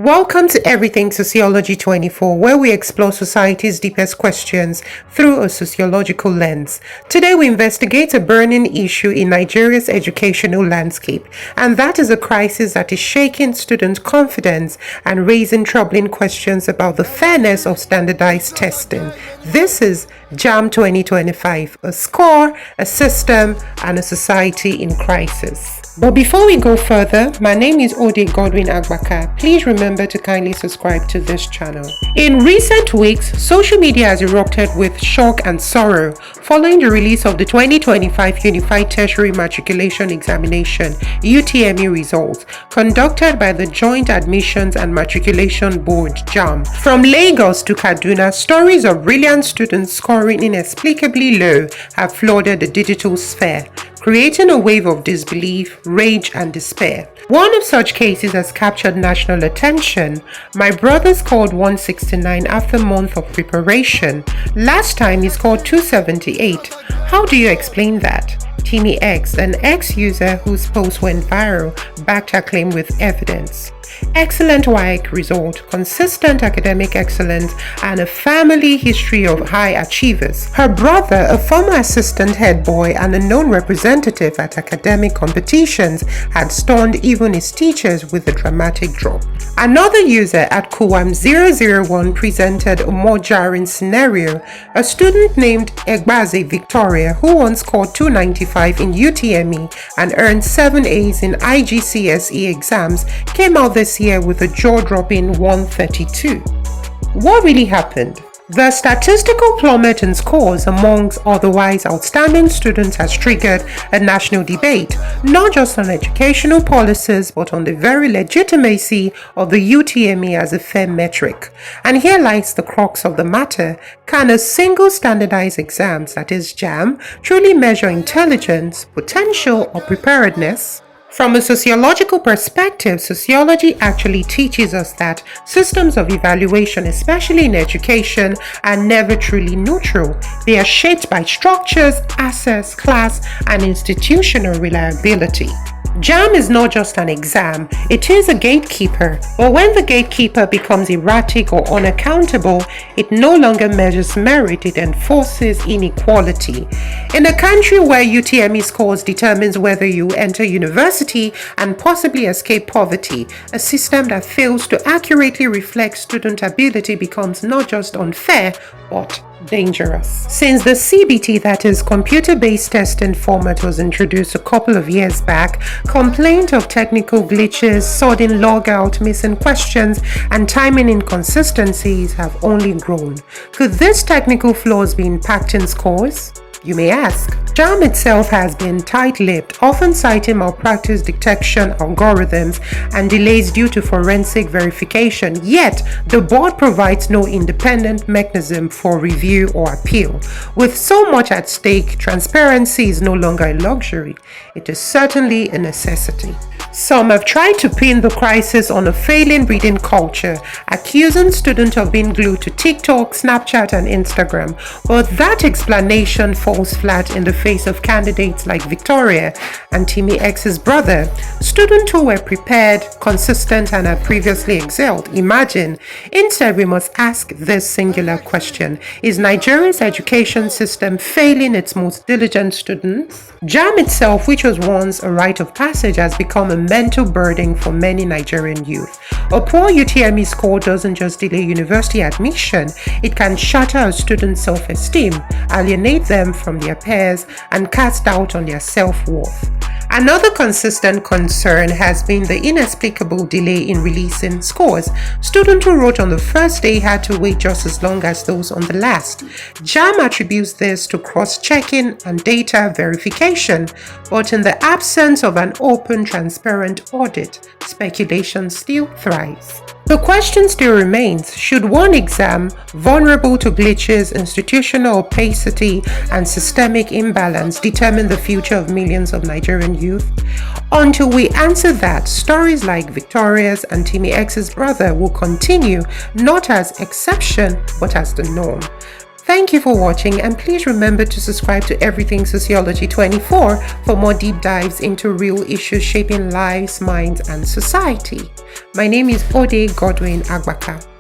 Welcome to Everything Sociology 24, where we explore society's deepest questions through a sociological lens. Today we investigate a burning issue in Nigeria's educational landscape, and that is a crisis that is shaking student confidence and raising troubling questions about the fairness of standardized testing. This is Jamb 2025, a score, a system, and a society in crisis. But before we go further, my name is Godwin Agbaka. Please remember to kindly subscribe to this channel. In recent weeks, social media has erupted with shock and sorrow following the release of the 2025 Unified Tertiary Matriculation Examination (UTME) results conducted by the Joint Admissions and Matriculation Board (Jamb). From Lagos to Kaduna, stories of brilliant students scoring inexplicably low have flooded the digital sphere, creating a wave of disbelief, rage, and despair. One of such cases has captured national attention. My brother scored 169 after a month of preparation. Last time he scored 278. How do you explain that? Timmy X, an ex-user whose post went viral, backed her claim with evidence. Excellent WAEC result, consistent academic excellence, and a family history of high achievers. Her brother, a former assistant head boy and a known representative at academic competitions, had stunned even his teachers with a dramatic drop. Another user at Kuwam 001 presented a more jarring scenario. A student named Egbaze Victoria, who once scored 295 in UTME and earned 7 A's in IGCSE exams, came out this year with a jaw-dropping 132. What really happened? The statistical plummet in scores amongst otherwise outstanding students has triggered a national debate, not just on educational policies, but on the very legitimacy of the UTME as a fair metric. And here lies the crux of the matter. Can a single standardized exam, that is Jamb, truly measure intelligence, potential, or preparedness? From a sociological perspective, sociology actually teaches us that systems of evaluation, especially in education, are never truly neutral. They are shaped by structures, access, class, and institutional reliability. Jamb is not just an exam, it is a gatekeeper. But when the gatekeeper becomes erratic or unaccountable, it no longer measures merit, it enforces inequality. In a country where UTME scores determines whether you enter university and possibly escape poverty, a system that fails to accurately reflect student ability becomes not just unfair, but dangerous. Since the CBT, that is computer-based testing format, was introduced a couple of years back, complaint of technical glitches, sudden logout, missing questions, and timing inconsistencies have only grown. Could these technical flaws be impacting scores? You may ask. Jamb itself has been tight-lipped, often citing malpractice detection algorithms and delays due to forensic verification, yet the board provides no independent mechanism for review or appeal. With so much at stake, transparency is no longer a luxury, it is certainly a necessity. Some have tried to pin the crisis on a failing reading culture, accusing students of being glued to TikTok, Snapchat, and Instagram, but that explanation falls flat in the face of candidates like Victoria and Timmy X's brother, students who were prepared, consistent, and had previously excelled. Imagine. Instead, we must ask this singular question: is Nigeria's education system failing its most diligent students? Jamb itself, which was once a rite of passage, has become a mental burden for many Nigerian youth. A poor UTME score doesn't just delay university admission, it can shatter a student's self-esteem, alienate them from their peers, and cast doubt on their self-worth. Another consistent concern has been the inexplicable delay in releasing scores. Students who wrote on the first day had to wait just as long as those on the last. Jamb attributes this to cross-checking and data verification, but in the absence of an open, transparent audit, speculation still thrives. The question still remains, should one exam, vulnerable to glitches, institutional opacity, and systemic imbalance, determine the future of millions of Nigerian youth? Until we answer that, stories like Victoria's and Timmy X's brother will continue, not as exception, but as the norm. Thank you for watching, and please remember to subscribe to Everything Sociology 24 for more deep dives into real issues shaping lives, minds, and society. My name is Ode Godwin Agbaka.